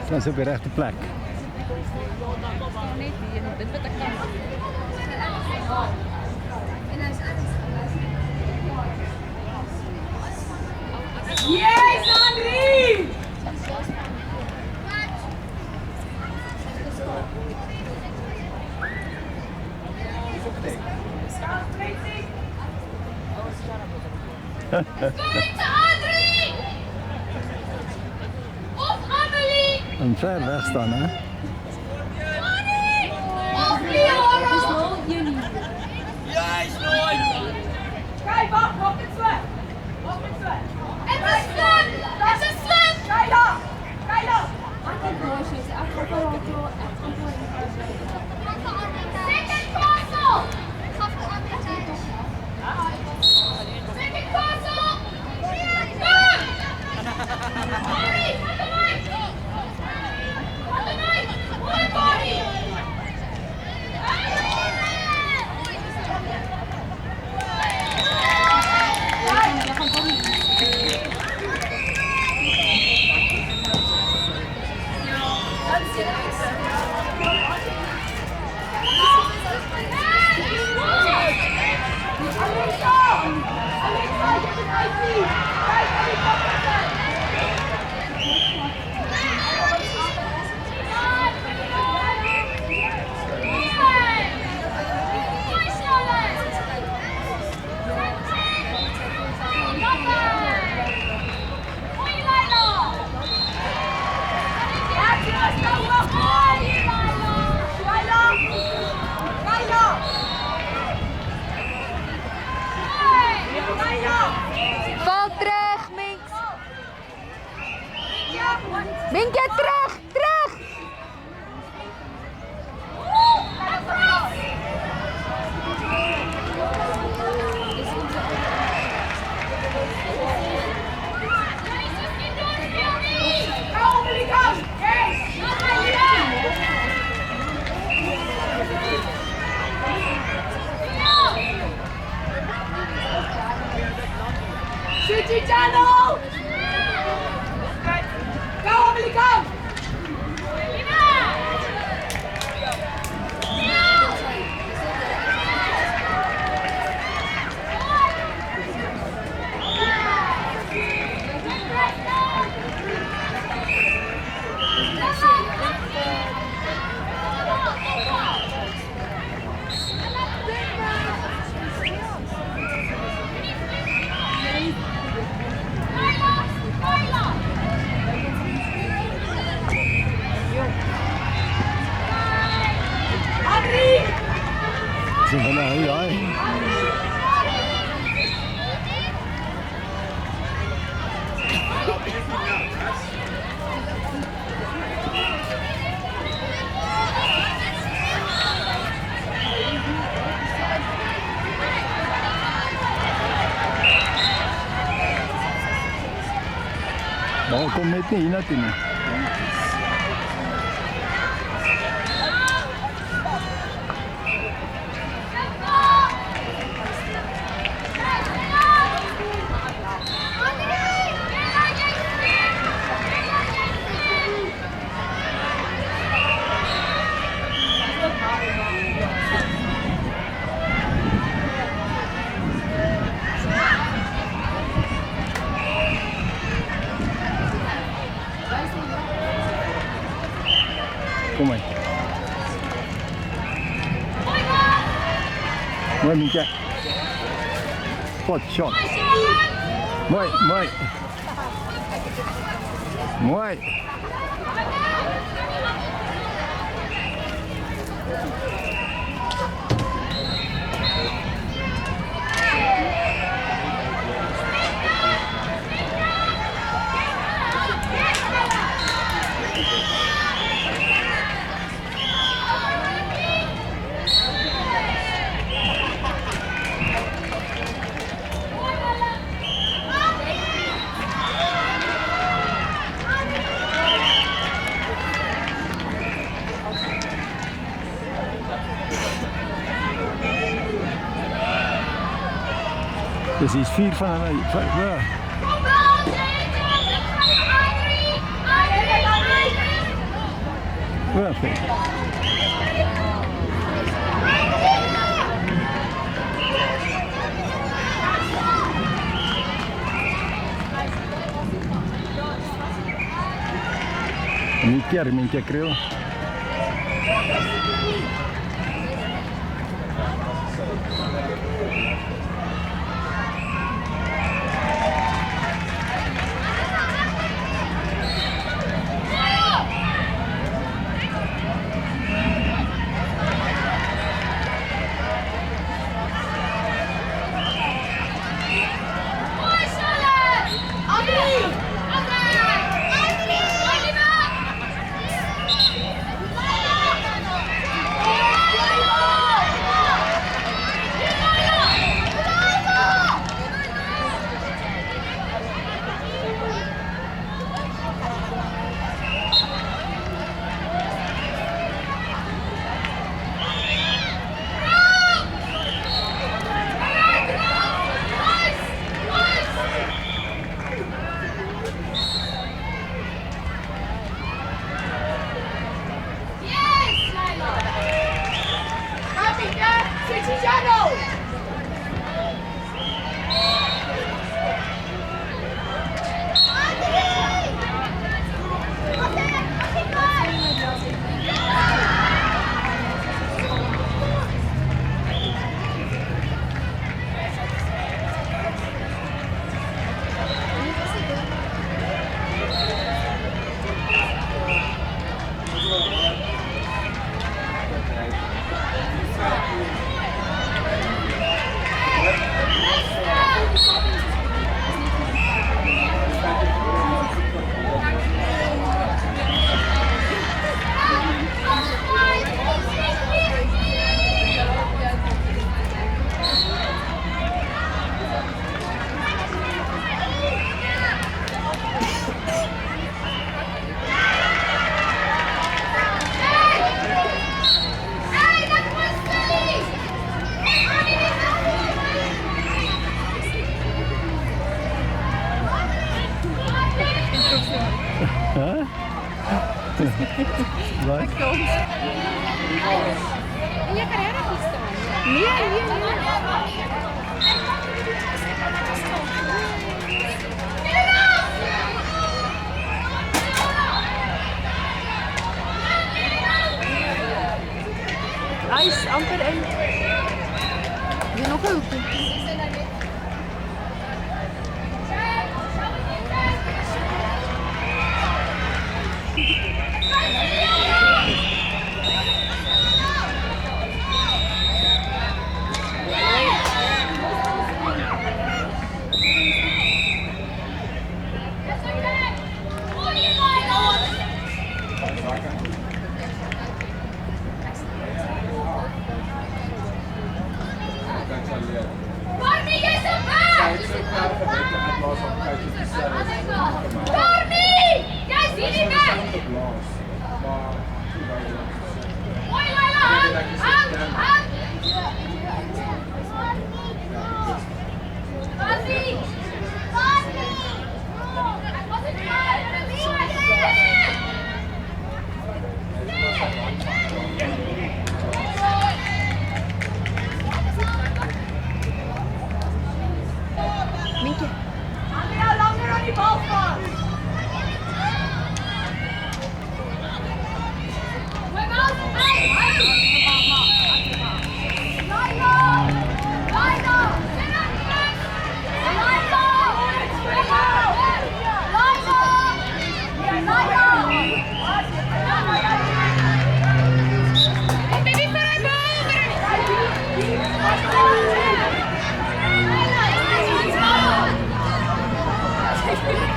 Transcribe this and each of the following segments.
Dan is op de rechte plek. Yes, Andri! En ver weg staan, hè? Kijk, wacht het weg. Wacht het weg. Het is slim! Het is slim! Kijk dan! Kijk dan! Second castle! Second castle! Go! Body! Cut the knife! Cut the knife! One body! Val terug, Minks. Minkje, terug, terug. Shooting channel! Go, Amelie, go! Zie je nou, ja. Bal komt net niet natuurlijk. Kom maar. Mooi, Minkje. Pot shot. Mooi, mooi. Mooi. Precies 4 van ja. Perfect. Minchia creo. Vai. Iya kan enak bisa. Iya. Ijs amper en. Wil nog open.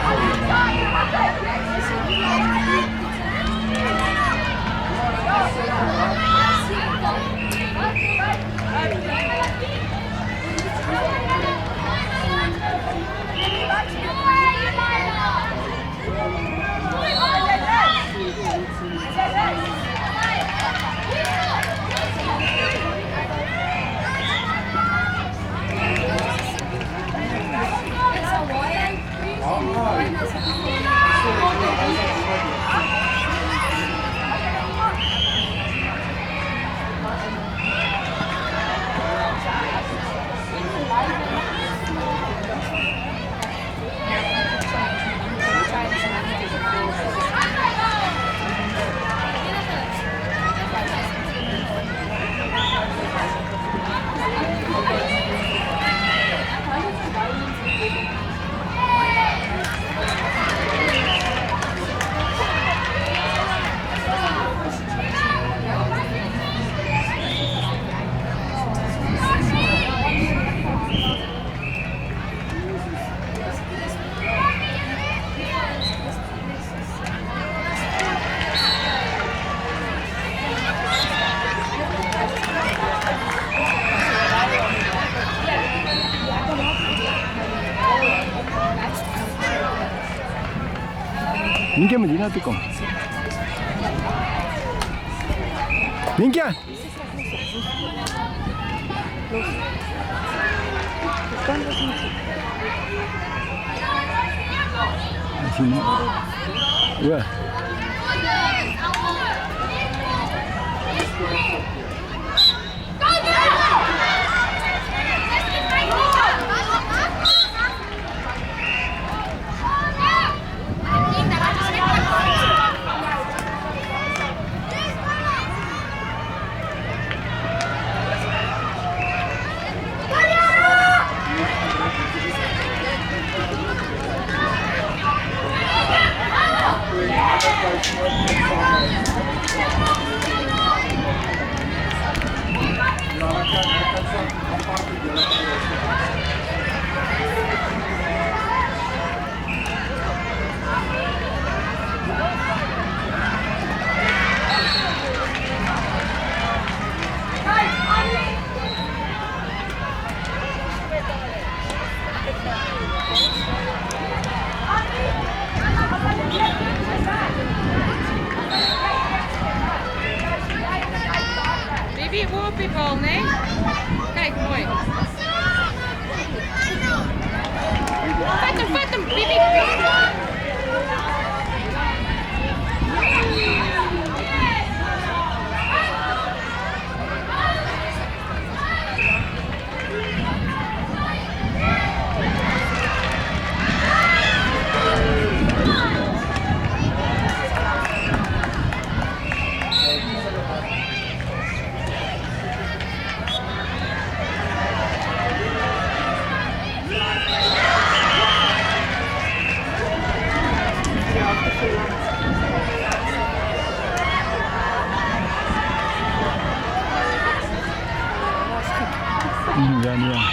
Go! Minkä me die naartoe kom? Minkä? Sini. Wah. Bibi, whoopie-bal, nee? Kijk, mooi. Vet hem, Bibi. Yan, yan.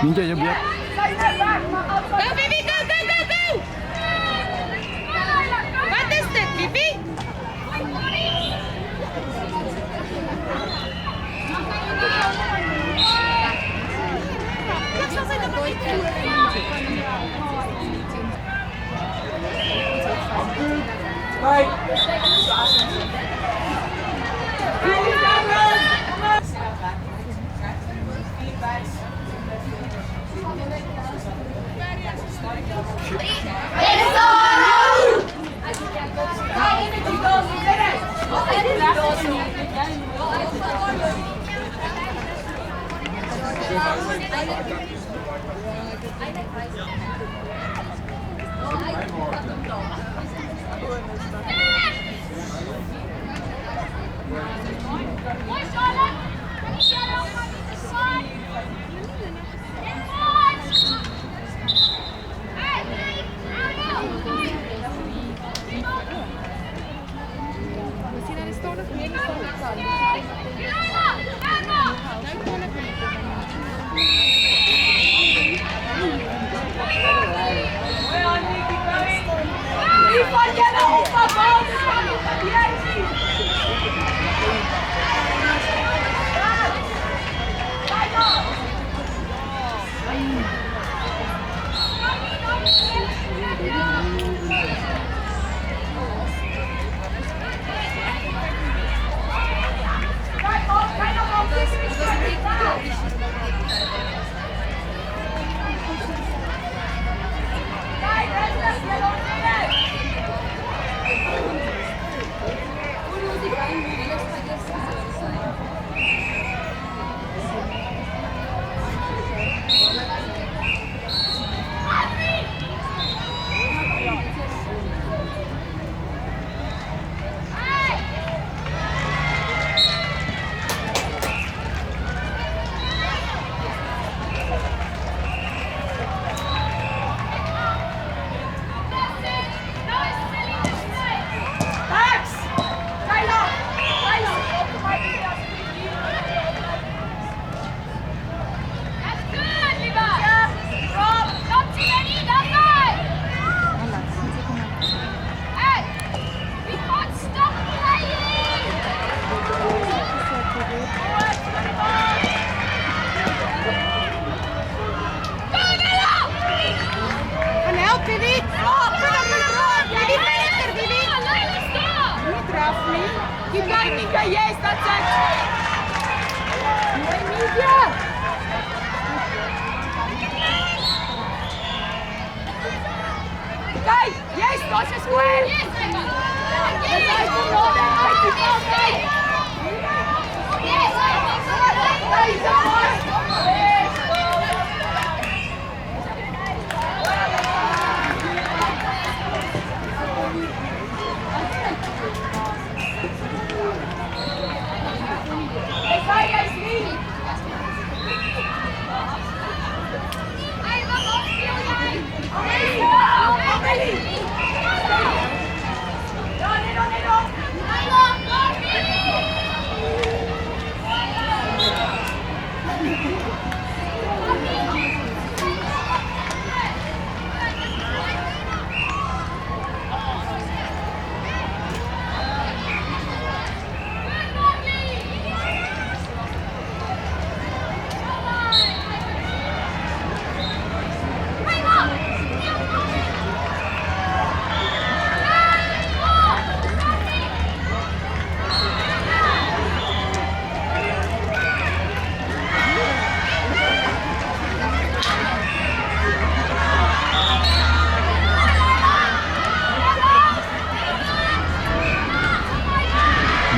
Minkä je biar. Go, Bibi, go, go, go, go! Wat is dit, Bibi? Keep going, Mika. Yes, that's it. More media. Okay. Yes, touch the square. Yes,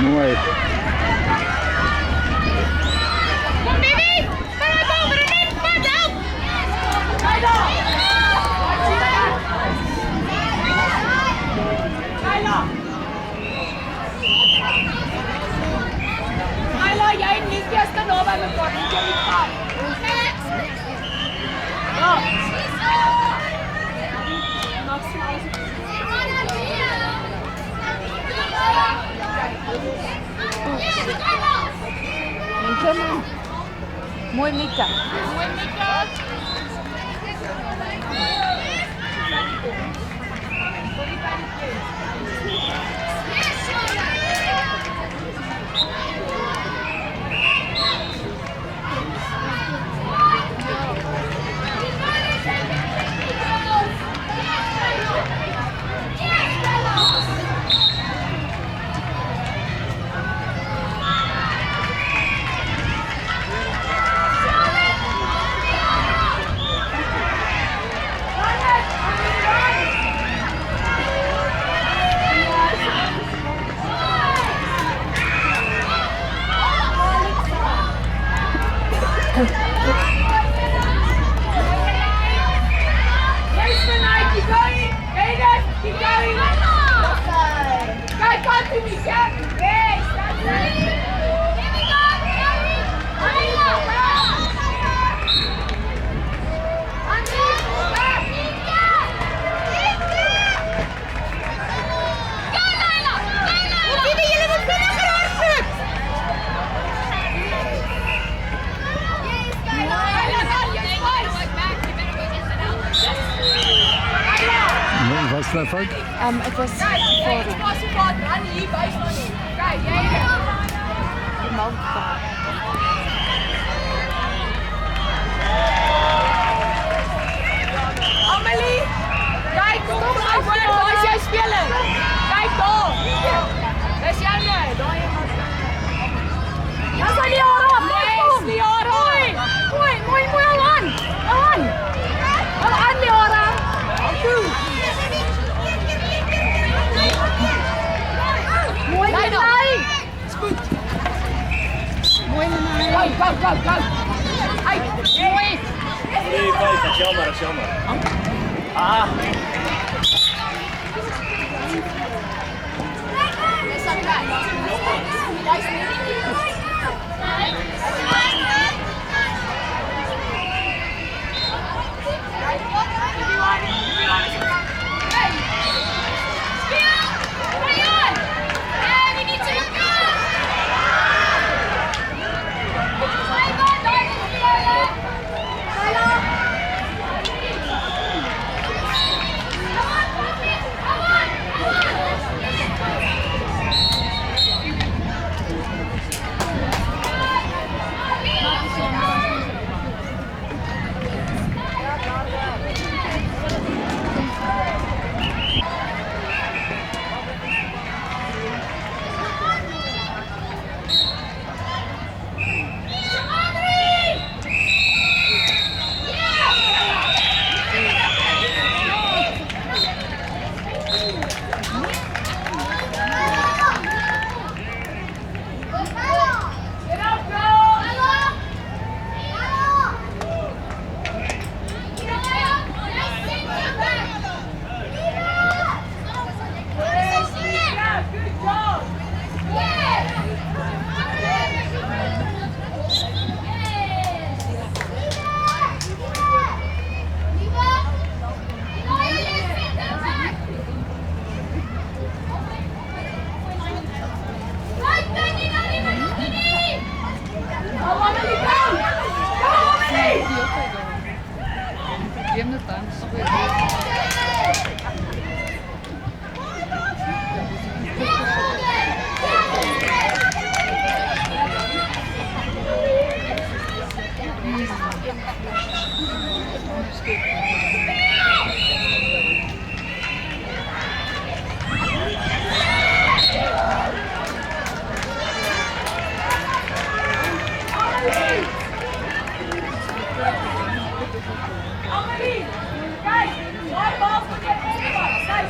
Nueve. Kom baby! Para bovenin! Pas op! Kyla, jij en Nikia staan al bij elkaar. Niet jullie gaan. Mooi Mika. Was ist der Erfolg? Etwas Kijk, voor ik was er wat aan die wijs van niet. Kijk, jij. de man. Amelie, kijk, kom maar voor als jij spelen. Kijk toch. Dat is jouw nee. Dat is Liara. Nee, Liara. Mooi, Alan. Alan, Liara. Doe. Mooi, Lenai. Is goed. Mooi man. Go. Hey, mooi. 3-5, dat is jammer. Ah. Wiem, że tam. Amelie, kijk, mooi bal voor je oppas. Kijk,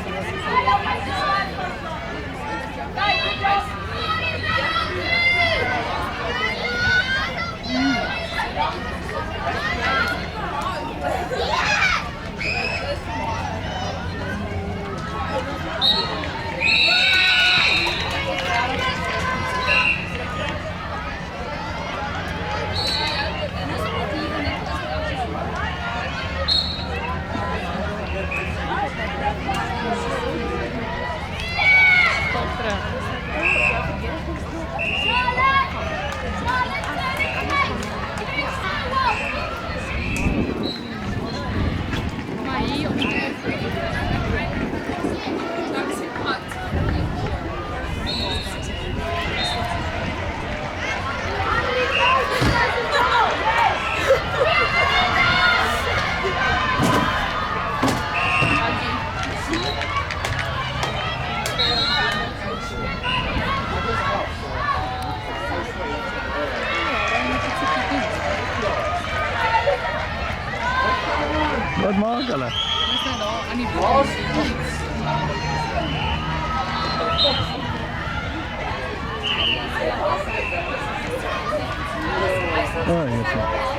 Wat maak hulle? We zijn al aan die bal. Oh, ja, so.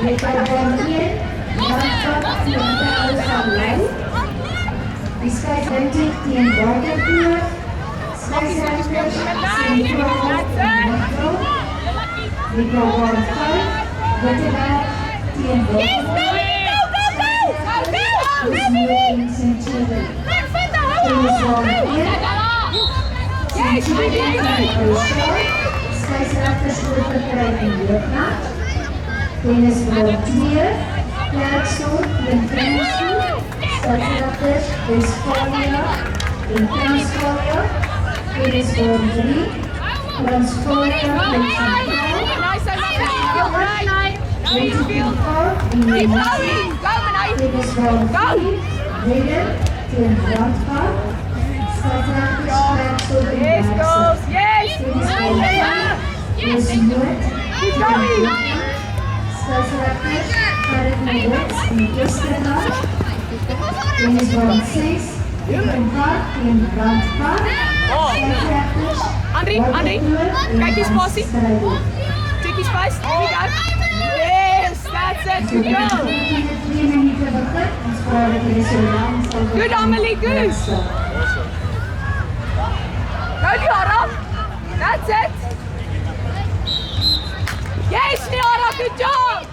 Netbalbaan 1, Brandstad teen Ou van Lou. Die skeieregter teen Waterkloof. Skeieregters Sentraal en Metro. Netbalbaan 5, Witteberg teen Waterkloof. Roosmoor en Centurion. Tennisbaan 1, Centurion teen Oudtshoorn. Skeieregters Grootverkruid en Loopnat. Tennisbaan 2, Klerksdorp teen Franshoek. Skeieregters Westfalia en Transvalia. Tennisbaan 3, Transvalia teen Sentraal. Tennisbaan 4 en Lenasie. Tennisbaan 4, Redden teen Brandpark. Skeieregters Klerksdorp en Bergse. Tennisbaan 5, Roosmoor teen Loopnat. Skeieregters Gerrit en Oosterland. Tennisbaan 6, Ekenpark teen Brandpark. Skeieregters Andrie, Waterkloof en kyk die spasie. Strydoel. Check his face. There we go. Yes, that's it. Good go. 2 minute begin. Ons vra dat julle so lank sal Good, Amelie, good. Go, Liara. That's it. Yes, Liara, good job.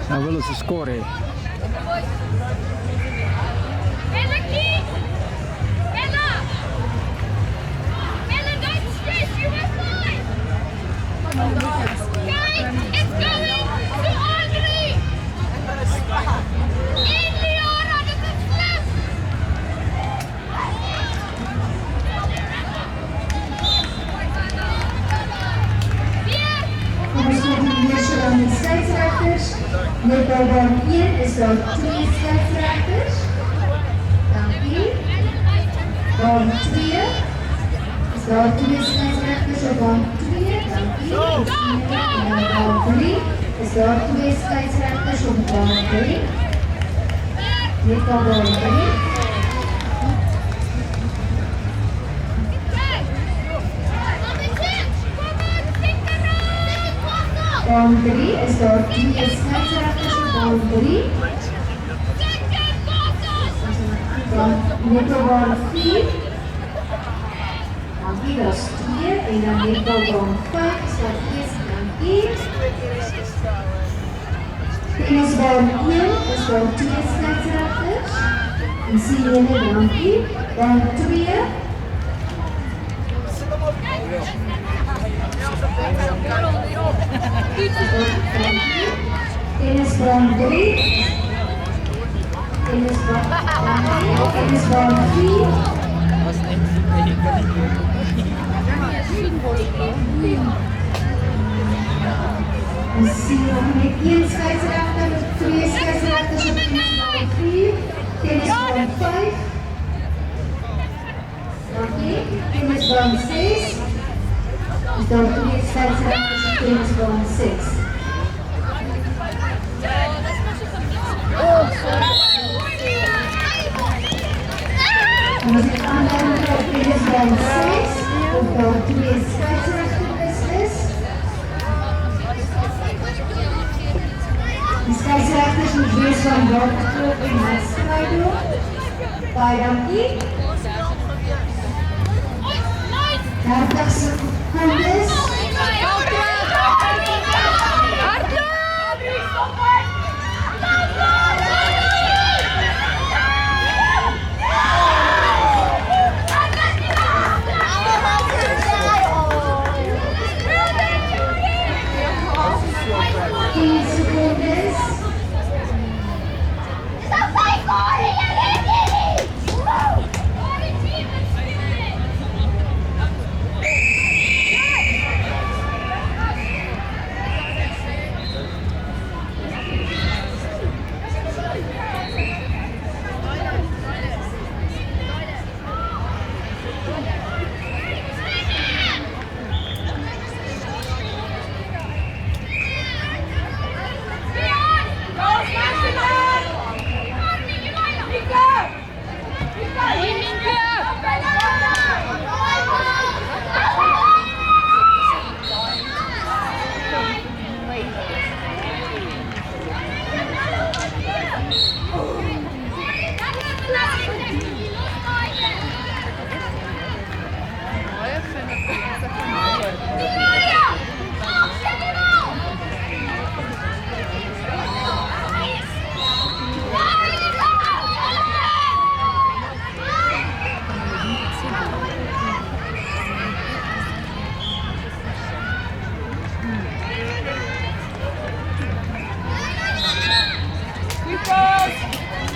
Nou willen ze scoren. Netbalbaan 1 is daar 2 skeieregters. Dankie. Baan 2 is daar 2 skeieregters op baan 2. Dankie. En dan baan 3 is daar 2 skeieregters op baan 3. Netbalbaan 3. Baan 3 is daar 2 skeieregters op baan 3. Dan netbalbaan 4. Dankie, dat is 2. En dan netbalbaan 5 is daar 2 dankie. Tennisbaan 1 is daar 2 skeieregters. En Sirene, dankie. Baan 2. Tennisbaan 3. Tennisbaan 4. En sien nog net 1 skeieregter met 2 skeieregters op tennisbaan 4. Tennisbaan 5. Dankie. Tennisbaan 6. Is daar 2 skeieregters op tennisbaan 6. En as ek aanduiding op tennisbaan 6, of daar 2 skeieregters is. Die skeieregters moet wees van Waterkloof en Strydoel. Baie dankie. 30 secondes.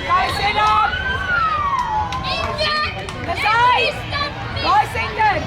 Guys, sit up! Aside! Guys, England!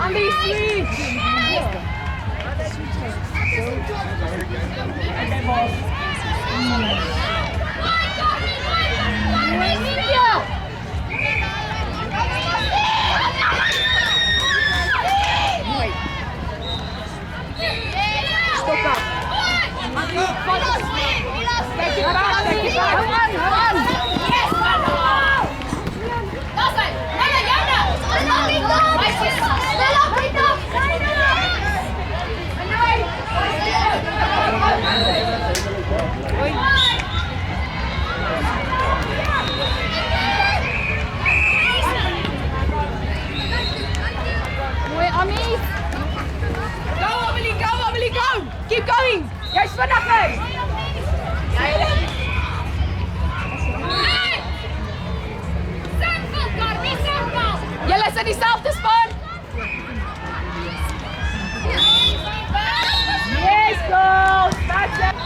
Andy, sweet! Keep going! Jy's vinniger! Julle is in dieselfde span! Yes, girls! That's it!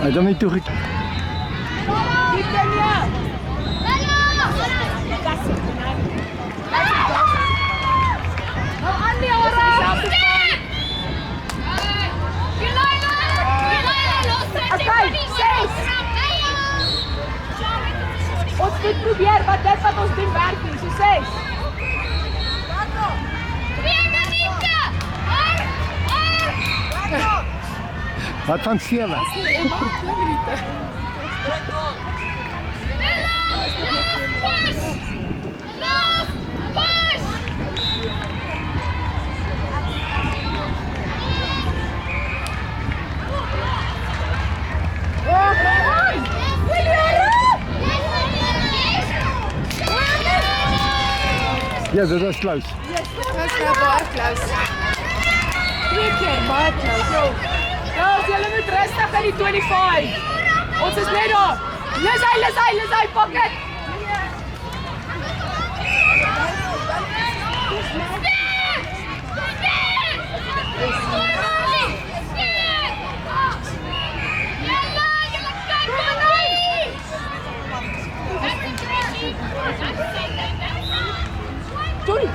Hij heeft hem niet toegekeken. Ons moet probeer, want dit wat ons doen werk nie, so 6. Wat van 7? Ja, dat was close. Dat was baie close. 2 keer baie close. Girls, julle moet rustig in die 25. Ons is net daar. Lizzie, pak het. Johnny.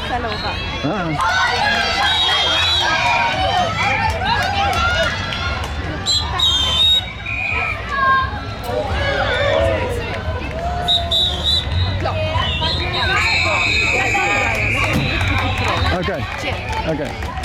hulle op. Ah. Okay. Check. Okay.